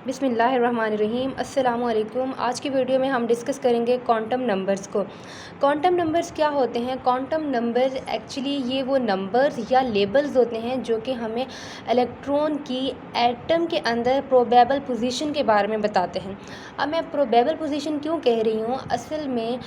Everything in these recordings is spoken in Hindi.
बिस्मिल्लाहिर्रहमानिर्रहीम। अस्सलामुअलैकुम। आज की वीडियो में हम डिस्कस करेंगे क्वांटम नंबर्स को। क्वांटम नंबर्स क्या होते हैं? क्वांटम नंबर्स एक्चुअली ये वो नंबर्स या लेबल्स होते हैं जो कि हमें इलेक्ट्रॉन की एटम के अंदर प्रोबेबल पोजीशन के बारे में बताते हैं। अब मैं प्रोबेबल पोजीशन क्यों कह रही हूँ, असल में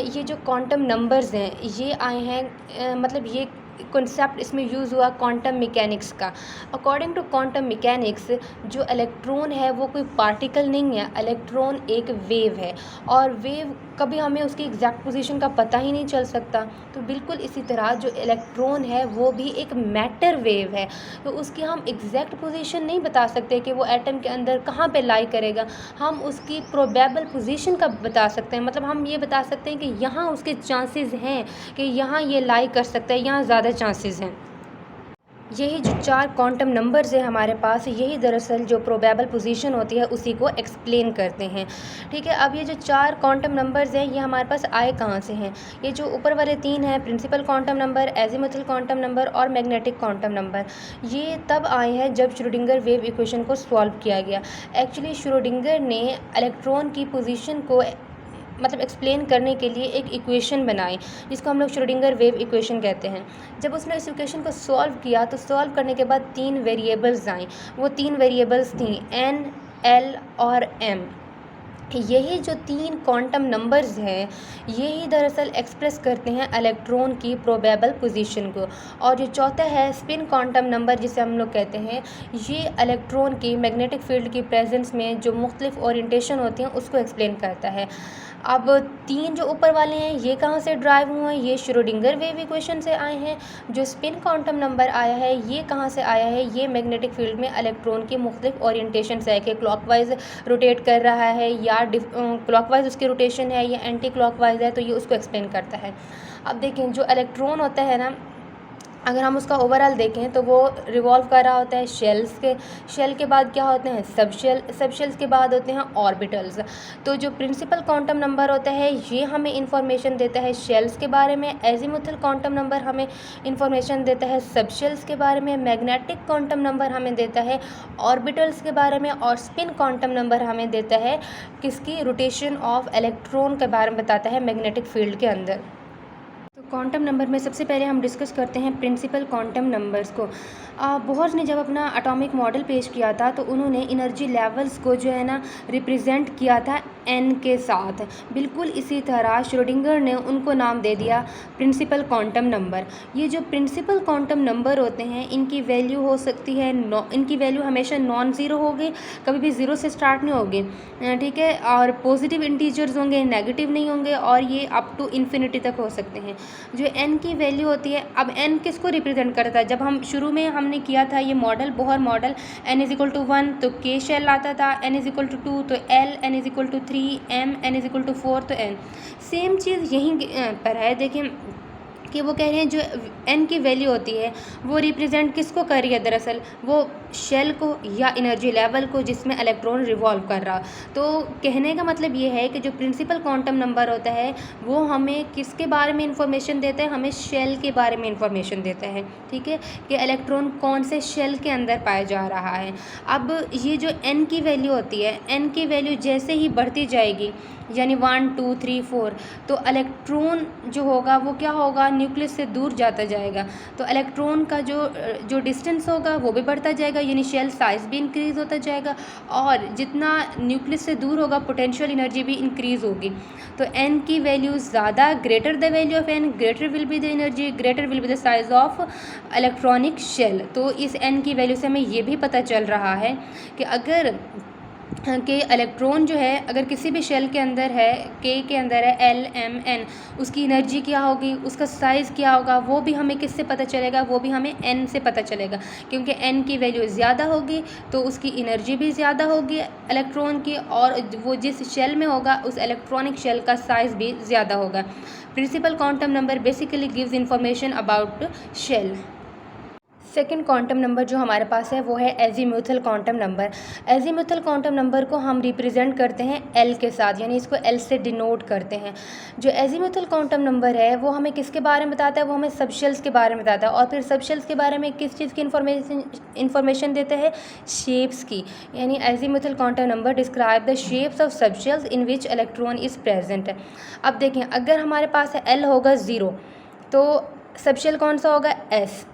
ये जो क्वांटम नंबर्स हैं ये आए हैं, मतलब ये कॉन्सेप्ट इसमें यूज़ हुआ क्वांटम मैकेनिक्स का। अकॉर्डिंग टू क्वांटम मैकेनिक्स जो इलेक्ट्रॉन है वो कोई पार्टिकल नहीं है, इलेक्ट्रॉन एक वेव है और वेव कभी हमें उसकी एग्जैक्ट पोजीशन का पता ही नहीं चल सकता। तो बिल्कुल इसी तरह जो इलेक्ट्रॉन है वो भी एक मैटर वेव है, तो उसकी हम एग्जैक्ट पोजीशन नहीं बता सकते कि वो एटम के अंदर कहाँ पे लाई करेगा। हम उसकी प्रोबेबल पोजीशन का बता सकते हैं, मतलब हम ये बता सकते हैं कि यहाँ उसके चांसेस हैं कि यहाँ ये लाई कर सकता है, यहाँ ज़्यादा चांसेस हैं। यही जो 4 क्वांटम नंबर्स हैं हमारे पास, यही दरअसल जो प्रोबेबल पोजीशन होती है उसी को एक्सप्लेन करते हैं। ठीक है, अब ये जो 4 क्वांटम नंबर्स हैं ये हमारे पास आए कहाँ से हैं? ये जो ऊपर वाले 3 हैं, principal quantum number, azimuthal quantum number और मैग्नेटिक क्वांटम नंबर, ये तब आए हैं जब श्रोडिंगर वेव इक्वेशन को सॉल्व किया गया। एक्चुअली श्रोडिंगर ने इलेक्ट्रॉन की पोजीशन को मतलब एक्सप्लेन करने के लिए एक इक्वेशन बनाई जिसको हम लोग श्रोडिंगर वेव इक्वेशन कहते हैं। जब उसने इस इक्वेशन को सॉल्व किया तो सॉल्व करने के बाद 3 वेरिएबल्स आई। वो 3 वेरिएबल्स थी n, l और m। यही जो 3 क्वांटम नंबर्स हैं यही दरअसल एक्सप्रेस करते हैं इलेक्ट्रॉन की प्रोबेबल पोजीशन को। और जो चौथा है स्पिन क्वांटम नंबर जिसे हम लोग कहते हैं, ये इलेक्ट्रॉन की मैग्नेटिक फील्ड की प्रेजेंस में जो मुख्तलिफ ओरिएंटेशन होती हैं उसको एक्सप्लेन करता है। अब 3 जो ऊपर वाले हैं ये कहाँ से ड्राइव हुए हैं? ये श्रोडिंगर वेव इक्वेशन से आए हैं। जो स्पिन क्वांटम नंबर आया है ये कहाँ से आया है? ये मैग्नेटिक फील्ड में इलेक्ट्रॉन की मुख्तलिफ ओरिएंटेशन से है कि क्लॉकवाइज रोटेट कर रहा है या क्लॉकवाइज उसकी रोटेशन है या एंटी क्लॉकवाइज है, तो ये उसको एक्सप्लेन करता है। अब देखें जो इलेक्ट्रॉन होता है ना, अगर हम उसका ओवरऑल देखें तो वो रिवॉल्व कर रहा होता है शेल के बाद क्या होते हैं? सब शेल्स के बाद होते हैं ऑर्बिटल्स। तो जो प्रिंसिपल क्वांटम नंबर होता है ये हमें इंफॉर्मेशन देता है शेल्स के बारे में, एजीमुथल क्वांटम नंबर हमें इंफॉर्मेशन देता है सब शेल्स के बारे में, मैग्नेटिक क्वांटम नंबर हमें देता है ऑर्बिटल्स के बारे में, और स्पिन क्वांटम नंबर हमें देता है किसकी? रोटेशन ऑफ इलेक्ट्रॉन के बारे में बताता है मैग्नेटिक फील्ड के अंदर। तो क्वांटम नंबर में सबसे पहले हम डिस्कस करते हैं प्रिंसिपल क्वांटम नंबर्स को। बोहर्स ने जब अपना एटॉमिक मॉडल पेश किया था तो उन्होंने एनर्जी लेवल्स को जो है ना रिप्रेजेंट किया था n के साथ। बिल्कुल इसी तरह श्रोडिंगर ने उनको नाम दे दिया प्रिंसिपल क्वांटम नंबर। ये जो प्रिंसिपल क्वांटम नंबर होते हैं इनकी वैल्यू हो सकती है इनकी वैल्यू हमेशा नॉन ज़ीरो होगी, कभी भी ज़ीरो से स्टार्ट नहीं होगी। ठीक है, और पॉजिटिव इंटीजर्स होंगे, नेगेटिव नहीं होंगे, और ये अप टू इन्फिनिटी तक हो सकते हैं। जो n की वैल्यू होती है, अब n किसको रिप्रेजेंट करता है? जब हम शुरू में हमने किया था ये मॉडल, बोहर मॉडल, n=1 तो k शेल आता था, n=2 तो l, n=3 m, n=4 तो n। सेम चीज़ यहीं पर है। देखें कि वो कह रहे हैं जो n की वैल्यू होती है वो रिप्रेजेंट किसको कर रही है? दरअसल वो शेल को या एनर्जी लेवल को जिसमें इलेक्ट्रॉन रिवॉल्व कर रहा। तो कहने का मतलब ये है कि जो प्रिंसिपल क्वांटम नंबर होता है वो हमें किसके बारे में इंफॉर्मेशन देता है? हमें शेल के बारे में इंफॉर्मेशन देता है। ठीक है, कि इलेक्ट्रॉन कौन से शेल के अंदर पाया जा रहा है। अब ये जो n की वैल्यू होती है, n की वैल्यू जैसे ही बढ़ती जाएगी यानी 1 2 3 4, तो इलेक्ट्रॉन जो होगा वो क्या होगा? न्यूक्लियस से दूर जाता जाएगा। तो इलेक्ट्रॉन का जो डिस्टेंस होगा वो भी बढ़ता जाएगा, यानी शेल साइज़ भी इंक्रीज़ होता जाएगा, और जितना न्यूक्लियस से दूर होगा पोटेंशियल एनर्जी भी इंक्रीज़ होगी। तो n की वैल्यू ज़्यादा, greater the value of n, greater will be the energy, greater will be the size of electronic shell. तो इस n की वैल्यू से हमें ये भी पता चल रहा है कि अगर कि इलेक्ट्रॉन जो है अगर किसी भी शेल के अंदर है, k के अंदर है, l m n, उसकी एनर्जी क्या होगी, उसका साइज़ क्या होगा, वो भी हमें किससे पता चलेगा? वो भी हमें n से पता चलेगा, क्योंकि n की वैल्यू ज़्यादा होगी तो उसकी एनर्जी भी ज़्यादा होगी इलेक्ट्रॉन की, और वो जिस शेल में होगा उस इलेक्ट्रॉनिक शेल का साइज़ भी ज़्यादा होगा। Principal quantum number basically gives information about shell. Second quantum number जो हमारे पास है वो है azimuthal quantum number. Azimuthal quantum number को हम रिप्रेजेंट करते हैं एल के साथ, यानी इसको एल से डिनोट करते हैं। जो एजीम्यूथल क्वांटम नंबर है वो हमें किसके बारे में बताता है, वो हमें सबशेल्स के बारे में बताता है। और फिर सबशेल्स के बारे में किस चीज़ की इन्फॉर्मेशन देते हैं, शेप्स की। यानी azimuthal quantum number describe the shapes of subshells in which electron is present. अब देखें, अगर हमारे पास है एल होगा 0 तो सबशेल कौन सा होगा, एस।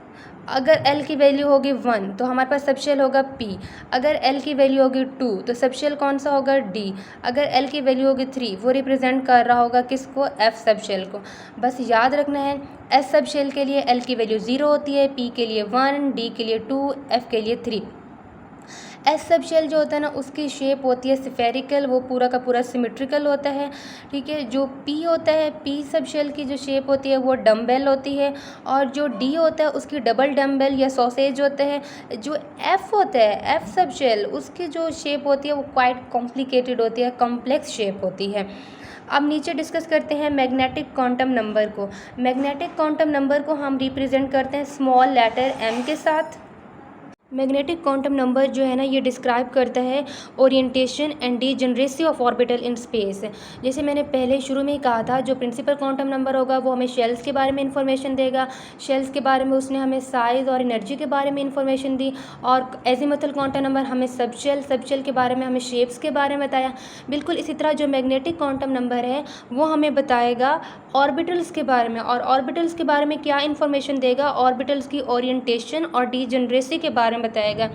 अगर L की वैल्यू होगी 1 तो हमारे पास सबशेल होगा P। अगर L की वैल्यू होगी 2 तो सबशेल कौन सा होगा, D। अगर L की वैल्यू होगी 3 वो रिप्रेजेंट कर रहा होगा किसको, F सबशेल को। बस याद रखना है, S सबशेल के लिए L की वैल्यू 0 होती है, P के लिए 1, D के लिए 2, F के लिए 3। एस सबशेल जो होता है ना उसकी शेप होती है स्फेरिकल, वो पूरा का पूरा सिमेट्रिकल होता है, ठीक है। जो पी होता है, पी सबशेल की जो शेप होती है वो डम्बेल होती है। और जो डी होता है उसकी डबल डम्बेल या सॉसेज होते हैं। जो एफ होता है, एफ सबशेल, उसकी जो शेप होती है वो क्वाइट कॉम्प्लिकेटेड होती है, कॉम्प्लेक्स शेप होती है। अब नीचे डिस्कस करते हैं मैग्नेटिक क्वांटम नंबर को। मैग्नेटिक क्वांटम नंबर को हम रिप्रेजेंट करते हैं स्मॉल लेटर m के साथ। मैग्नेटिक क्वांटम नंबर जो है ना ये डिस्क्राइब करता है orientation and degeneracy of orbital in space. जैसे मैंने पहले शुरू में ही कहा था, जो प्रिंसिपल क्वांटम नंबर होगा वो हमें शेल्स के बारे में इंफॉर्मेशन देगा। शेल्स के बारे में उसने हमें साइज़ और एनर्जी के बारे में इंफॉर्मेशन दी। और एजीमुथल क्वांटम नंबर हमें सबशेल के बारे में, हमें शेप्स के बारे में बताया। बिल्कुल इसी तरह जो मैग्नेटिक क्वांटम नंबर है वो हमें बताएगा ऑर्बिटल्स के बारे में। और ऑर्बिटल्स के बारे में क्या इंफॉर्मेशन देगा, ऑर्बिटल्स की ओरिएंटेशन और डीजेनरेसी के बारे में बताएगा।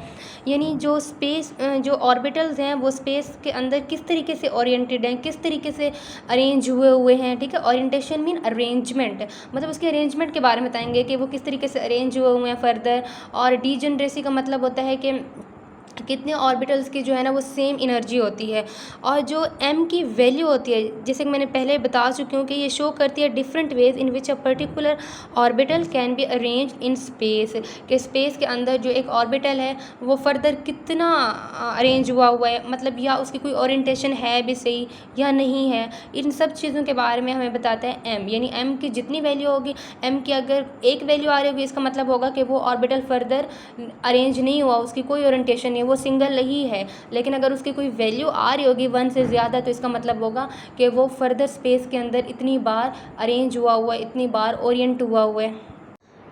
यानी जो ऑर्बिटल्स हैं वो स्पेस के अंदर किस तरीके से ओरिएंटेड हैं, किस तरीके से अरेंज हुए हैं, ठीक है। ओरिएंटेशन मीन अरेंजमेंट, मतलब उसके अरेंजमेंट के बारे में बताएंगे कि वो किस तरीके से अरेंज हुए हैं फर्दर। और डीजेनरेसी का मतलब होता है कि कितने ऑर्बिटल्स की जो है ना वो सेम एनर्जी होती है। और जो m की वैल्यू होती है, जैसे कि मैंने पहले बता चुकी हूँ कि ये शो करती है different ways in which a particular orbital can be arrange in space. कि स्पेस के अंदर जो एक ऑर्बिटल है वो फर्दर कितना अरेंज हुआ है, मतलब या उसकी कोई ओरिएंटेशन है भी सही या नहीं है। इन सब चीज़ों के बारे में हमें बताता है m। यानी m की जितनी वैल्यू होगी, m की अगर एक वैल्यू आ रही होगी इसका मतलब होगा कि वो ऑर्बिटल फर्दर अरेंज नहीं हुआ, उसकी कोई ओरिएंटेशन नहीं, वो सिंगल ही है। लेकिन अगर उसकी कोई वैल्यू आ रही होगी 1 से ज़्यादा तो इसका मतलब होगा कि वो फर्दर स्पेस के अंदर इतनी बार अरेंज हुआ है, इतनी बार ओरिएंट हुआ है।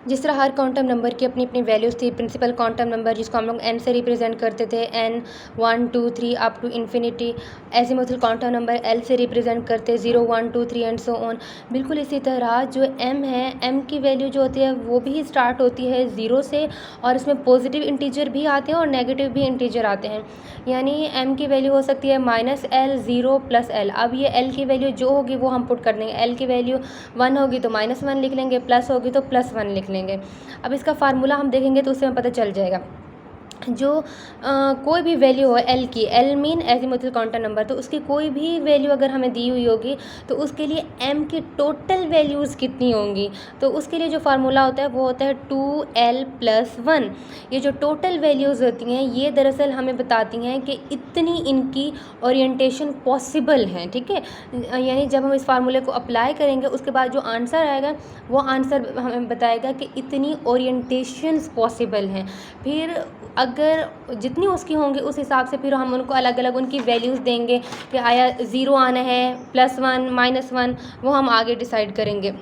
जिस तरह हर क्वांटम नंबर की अपनी अपनी वैल्यूज़ थी। प्रिंसिपल क्वांटम नंबर जिसको हम लोग n से रिप्रेजेंट करते थे, n 1 2 3 up to infinity. Azimuthal quantum number l से रिप्रेजेंट करते 0 1 2 3 एंड सो ऑन। बिल्कुल इसी तरह जो m है, m की वैल्यू जो होती है वो भी स्टार्ट होती है 0 से, और इसमें पॉजिटिव इंटीजर भी आते हैं और नेगेटिव भी इंटीजर आते हैं। यानी m की वैल्यू हो सकती है -l 0 + l। अब ये l की वैल्यू जो होगी वो हम पुट कर देंगे। l की वैल्यू 1 होगी तो -1 लिख लेंगे, प्लस होगी तो +1 लिख लेंगे। अब इसका फार्मूला हम देखेंगे तो उससे हमें पता चल जाएगा। जो कोई भी वैल्यू हो l की, l mean azimuthal quantum number, तो उसकी कोई भी वैल्यू अगर हमें दी हुई होगी तो उसके लिए m की टोटल वैल्यूज़ कितनी होंगी, तो उसके लिए जो फार्मूला होता है वो होता है 2l + 1। ये जो टोटल वैल्यूज़ होती हैं ये दरअसल हमें बताती हैं कि इतनी इनकी ओरिएंटेशन पॉसिबल है, ठीक है। यानी जब हम इस फार्मूले को अप्लाई करेंगे उसके बाद जो आंसर आएगा वो आंसर हमें बताएगा कि इतनी ओरिएंटेशंस पॉसिबल हैं। फिर अगर जितनी उसकी होंगी उस हिसाब से फिर हम उनको अलग अलग उनकी वैल्यूज़ देंगे कि आया 0 आना है, +1 -1, वो हम आगे डिसाइड करेंगे।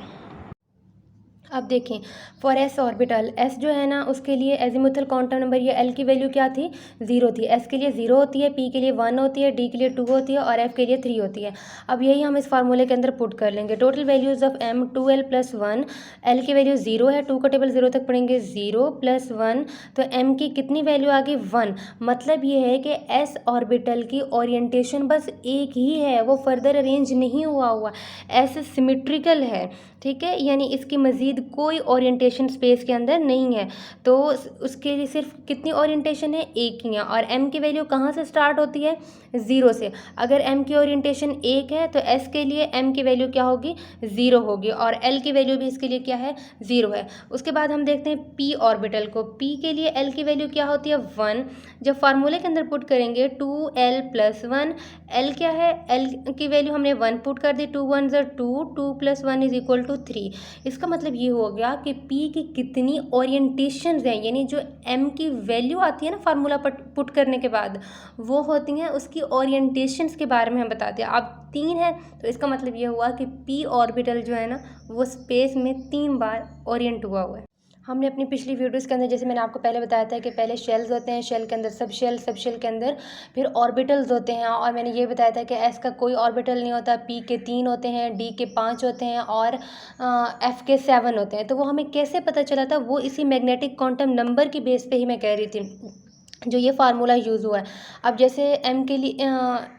अब देखें, फॉर एस ऑर्बिटल, एस जो है ना उसके लिए एजीमुथल क्वांटम नंबर ये एल की वैल्यू क्या थी, 0 थी। एस के लिए 0 होती है, पी के लिए 1 होती है, डी के लिए 2 होती है और एफ के लिए 3 होती है। अब यही हम इस फार्मूले के अंदर पुट कर लेंगे। Total values of M 2l + 1। L की वैल्यू 0 है, 2 का टेबल 0 तक पढ़ेंगे, 0 + 1, तो एम की कितनी वैल्यू आ गई, 1। मतलब ये है कि एस ऑर्बिटल की ओरिएंटेशन बस एक ही है, वो फर्दर अरेंज नहीं हुआ एस सिमेट्रिकल है, ठीक है। यानी इसकी मज़ीद कोई ओरिएंटेशन स्पेस के अंदर नहीं है। तो उसके लिए सिर्फ कितनी ओरिएंटेशन है, एक ही है। और m की वैल्यू कहाँ से स्टार्ट होती है, 0 से। अगर m की ओरिएंटेशन 1 है तो s के लिए m की वैल्यू क्या होगी, 0 होगी। और l की वैल्यू भी इसके लिए क्या है, 0 है। उसके बाद हम देखते हैं p ऑर्बिटल को। p के लिए l की वैल्यू क्या होती है, 1। जब फार्मूले के अंदर पुट करेंगे 2l + 1, l क्या है, l की वैल्यू हमने 1 पुट कर दी, 2 1 = 2, 2 + 1 = 3। इसका मतलब ये हो गया कि पी की कितनी ओरिएंटेशंस हैं, यानी जो एम की वैल्यू आती है ना फार्मूला पुट करने के बाद, वो होती हैं उसकी ओरिएंटेशंस के बारे में हम बताते हैं। अब 3 है तो इसका मतलब ये हुआ कि पी ऑर्बिटल जो है ना वो स्पेस में 3 बार ओरिएंट हुआ है। हमने अपनी पिछली वीडियोस के अंदर, जैसे मैंने आपको पहले बताया था कि पहले शेल्स होते हैं, शेल के अंदर सब शेल के अंदर फिर ऑर्बिटल्स होते हैं, और मैंने ये बताया था कि एस का कोई ऑर्बिटल नहीं होता, पी के 3 होते हैं, डी के 5 होते हैं और एफ के 7 होते हैं। तो वो हमें कैसे पता चला था, वो इसी मैग्नेटिक क्वांटम नंबर की बेस पे ही मैं कह रही थी जो ये फार्मूला यूज़ हुआ है। अब जैसे एम के लिए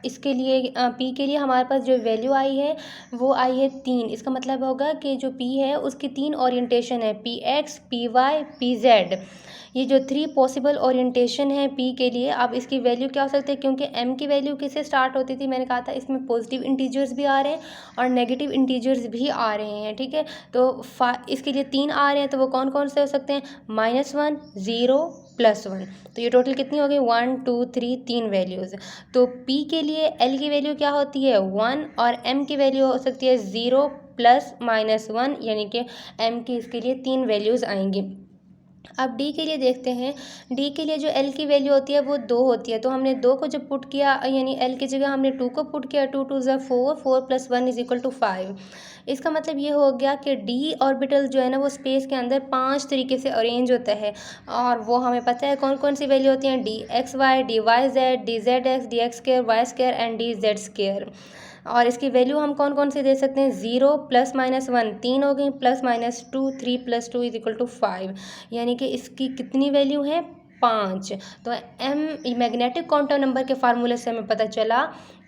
इसके लिए पी के लिए हमारे पास जो वैल्यू आई है वो आई है 3। इसका मतलब होगा कि जो पी है उसकी 3 ओरिएंटेशन है, P X, P Y, P Z. ये जो 3 पॉसिबल ओरिएंटेशन है पी के लिए। अब इसकी वैल्यू क्या हो सकती है, क्योंकि एम की वैल्यू किससे स्टार्ट होती थी, मैंने कहा था इसमें पॉजिटिव इंटीजर्स भी आ रहे हैं और नेगेटिव इंटीजर्स भी आ रहे हैं, ठीक है। तो इसके लिए 3 आ रहे हैं, तो वो कौन कौन से हो सकते हैं, -1, 0, +1। तो ये टोटल कितनी हो गई, 1, 2, 3, 3 वैल्यूज़। तो पी के लिए एल की वैल्यू क्या होती है, 1, और एम की वैल्यू हो सकती है 0 + -1, यानी कि एम की इसके लिए 3 वैल्यूज़ आएंगी। अब डी के लिए देखते हैं। डी के लिए जो एल की वैल्यू होती है वो 2 होती है, तो हमने 2 को जब पुट किया, यानी एल की जगह हमने 2 को पुट किया, 2 × 2 = 4, 4 + 1 = 5। इसका मतलब ये हो गया कि डी ऑर्बिटल जो है ना वो स्पेस के अंदर 5 तरीके से अरेंज होता है, और वो हमें पता है कौन कौन सी वैल्यू होती हैं, D X Y, D Y Z, D Z X, D X square, Y square and D Z square. और इसकी वैल्यू हम कौन कौन से दे सकते हैं, 0 + -1 3 हो गई, +-2 3 + 2 = 5, यानी कि इसकी कितनी वैल्यू है, 5। तो एम मैग्नेटिक क्वांटम नंबर के फार्मूले से हमें पता चला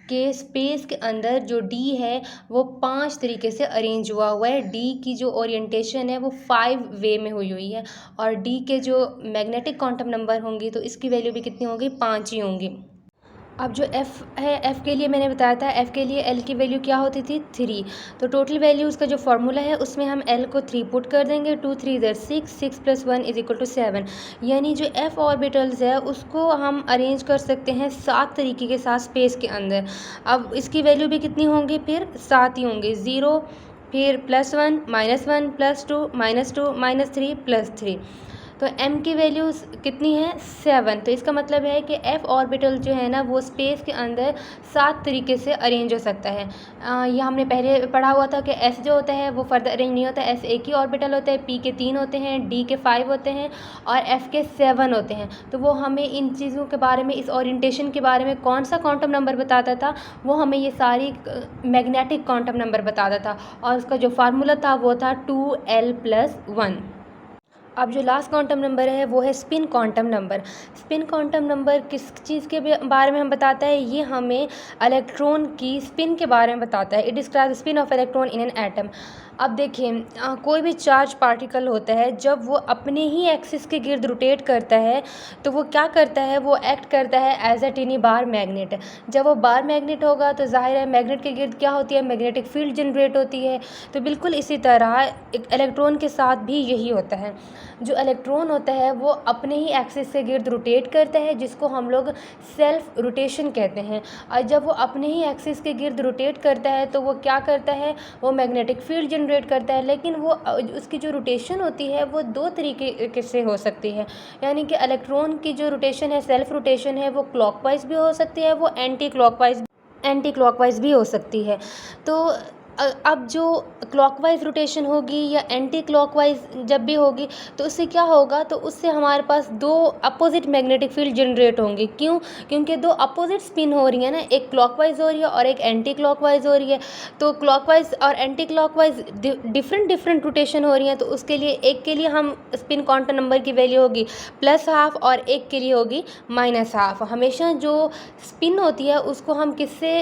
कि स्पेस के अंदर जो डी है वो 5 तरीके से अरेंज हुआ है। डी की जो ओरिएंटेशन है वो 5 वे में हुई है, और डी के जो मैग्नेटिक क्वांटम नंबर होंगी तो इसकी वैल्यू भी कितनी होगी, 5 ही होंगी। अब जो एफ़ है, एफ़ के लिए मैंने बताया था, एफ़ के लिए एल की वैल्यू क्या होती थी, 3। तो टोटल वैल्यू उसका जो फार्मूला है उसमें हम एल को 3 पुट कर देंगे, 2 3 = 6, 6 + 1 = 7। यानी जो एफ़ ऑर्बिटल्स है उसको हम अरेंज कर सकते हैं 7 तरीके के साथ स्पेस के अंदर। अब इसकी वैल्यू भी कितनी होंगी, फिर 7 ही होंगी, 0, फिर +1, -1, +2, -2, -3, +3। तो m की वैल्यू कितनी है, 7। तो इसका मतलब है कि f ऑर्बिटल जो है ना वो स्पेस के अंदर 7 तरीके से अरेंज हो सकता है। ये हमने पहले पढ़ा हुआ था कि s जो होता है वो फर्दर अरेंज नहीं होता, s एक ही ऑर्बिटल होता है, p के 3 होते हैं, d के 5 होते हैं और f के 7 होते हैं। तो वो हमें इन चीज़ों के बारे में, इस ओरिएंटेशन के बारे में कौन सा क्वांटम नंबर बताता था, वो हमें ये सारी मैग्नेटिक क्वांटम नंबर बताता था, और उसका जो फार्मूला था वो था 2l+1। अब जो लास्ट क्वांटम नंबर है वो है spin quantum number. Spin quantum number किस चीज़ के बारे में हम बताता है, ये हमें इलेक्ट्रॉन की स्पिन के बारे में बताता है। It describe spin off electron in an atom. अब देखिए कोई भी चार्ज पार्टिकल होता है जब वो अपने ही एक्सिस के गिर्द रोटेट करता है तो वो क्या करता है, वो एक्ट करता है एज अ टिनी बार मैग्नेट। जब वो बार मैग्नेट होगा तो जाहिर है मैग्नेट के गिर्द क्या होती है, मैग्नेटिक फील्ड जनरेट होती है। तो बिल्कुल इसी तरह एक इलेक्ट्रॉन के साथ भी यही होता है। जो इलेक्ट्रॉन होता है वो अपने ही एक्सिस के गिर्द रोटेट करता है, जिसको हम लोग सेल्फ रोटेशन कहते हैं। और जब वो अपने ही एक्सिस के गिर्द रोटेट करता है तो वो क्या करता है, वो मैग्नेटिक फील्ड जनरेट करता है। लेकिन वो उसकी जो रोटेशन होती है वो 2 तरीके से हो सकती है, यानी कि इलेक्ट्रॉन की जो रोटेशन है, सेल्फ रोटेशन है, वो क्लॉकवाइज भी हो सकती है, वो एंटी क्लॉकवाइज भी हो सकती है। तो अब जो क्लॉकवाइज रोटेशन होगी या एंटी क्लॉकवाइज जब भी होगी तो उससे क्या होगा, तो उससे हमारे पास 2 अपोजिट मैग्नेटिक फील्ड जनरेट होंगे। क्यों, क्योंकि 2 अपोजिट स्पिन हो रही है ना, एक क्लॉकवाइज हो रही है और एक एंटी क्लॉकवाइज हो रही है। तो क्लॉकवाइज और एंटी क्लॉकवाइज डिफरेंट रोटेशन हो रही हैं, तो उसके लिए एक के लिए हम स्पिन क्वांटम नंबर की वैल्यू होगी +½ और एक के लिए होगी -½ हमेशा जो स्पिन होती है उसको हम किससे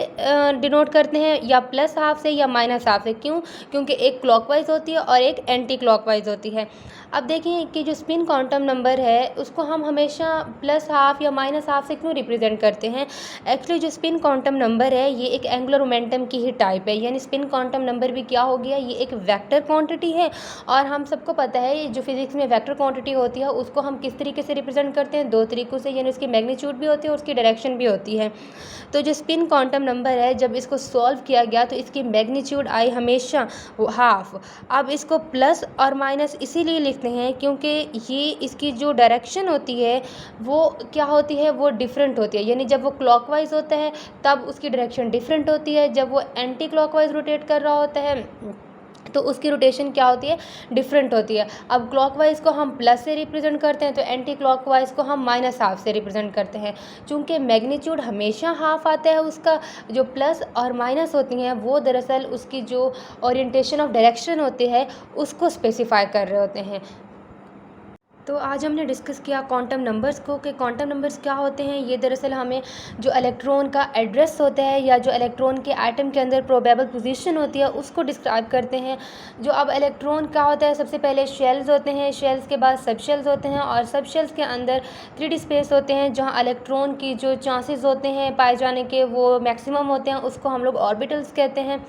डिनोट करते हैं, या +½ से या -½ से। क्यों, क्योंकि एक क्लॉकवाइज होती है और एक एंटी क्लॉकवाइज होती है। अब देखिए कि जो स्पिन क्वांटम नंबर है उसको हम हमेशा +½ या -½ से क्यों रिप्रेजेंट करते हैं। एक्चुअली जो स्पिन क्वांटम नंबर है ये एक एंगुलर मोमेंटम की ही टाइप है, यानी स्पिन क्वांटम नंबर भी क्या हो गया, ये एक वेक्टर क्वांटिटी है। और हम सबको पता है जो फिजिक्स में वेक्टर क्वांटिटी होती है उसको हम किस तरीके से रिप्रेजेंट करते हैं, 2 तरीक़ों से, यानी उसकी मैग्नीट्यूड भी होती है और उसकी डायरेक्शन भी होती है। तो जो स्पिन क्वांटम नंबर है जब इसको सॉल्व किया गया तो इसकी मैग्नीट्यूड मैग्नीट्यूड आई हमेशा हाफ। अब इसको प्लस और माइनस इसीलिए लिखते हैं क्योंकि ये इसकी जो डायरेक्शन होती है वो क्या होती है, वो डिफरेंट होती है। यानी जब वो क्लॉकवाइज होता है तब उसकी डायरेक्शन डिफरेंट होती है, जब वो एंटी क्लॉकवाइज रोटेट कर रहा होता है तो उसकी रोटेशन क्या होती है, डिफरेंट होती है। अब क्लॉकवाइज को हम प्लस से रिप्रेजेंट करते हैं तो एंटी क्लॉकवाइज को हम माइनस हाफ से रिप्रेजेंट करते हैं। चूँकि मैग्नीट्यूड हमेशा हाफ आता है उसका, जो प्लस और माइनस होती हैं वो दरअसल उसकी जो ओरिएंटेशन ऑफ डायरेक्शन होती है उसको स्पेसिफाई कर रहे होते हैं। तो आज हमने डिस्कस किया क्वांटम नंबर्स को कि क्वांटम नंबर्स क्या होते हैं। ये दरअसल हमें जो इलेक्ट्रॉन का एड्रेस होता है या जो इलेक्ट्रॉन के एटम के अंदर प्रोबेबल पोजीशन होती है उसको डिस्क्राइब करते हैं। जो अब इलेक्ट्रॉन क्या होता है, सबसे पहले शेल्स होते हैं, शेल्स के बाद सब शेल्स होते हैं और सब शेल्स के अंदर 3D स्पेस होते हैं जहाँ इलेक्ट्रॉन की जो चांसेस होते हैं पाए जाने के वो मैक्सिमम होते हैं, उसको हम लोग ऑर्बिटल्स कहते हैं।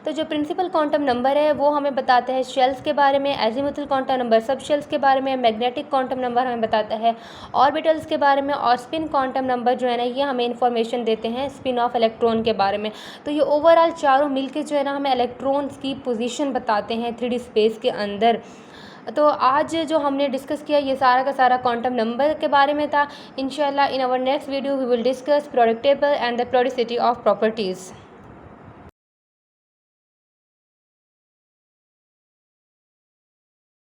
तो जो प्रिंसिपल क्वांटम नंबर है वो हमें बताता है शेल्स के बारे में, एजीमुथल क्वांटम नंबर सब शेल्स के बारे में, मैग्नेटिक क्वांटम नंबर हमें बताता है ऑर्बिटल्स के बारे में, और स्पिन क्वांटम नंबर जो है ना ये हमें इन्फॉर्मेशन देते हैं स्पिन ऑफ इलेक्ट्रॉन के बारे में। तो ये ओवरऑल चारों मिलके जो है ना हमें इलेक्ट्रॉन्स की पोजीशन बताते हैं 3D स्पेस के अंदर। तो आज जो हमने डिस्कस किया ये सारा का सारा क्वांटम नंबर के बारे में था। इंशाल्लाह in our next video we will discuss productable and the productivity of properties.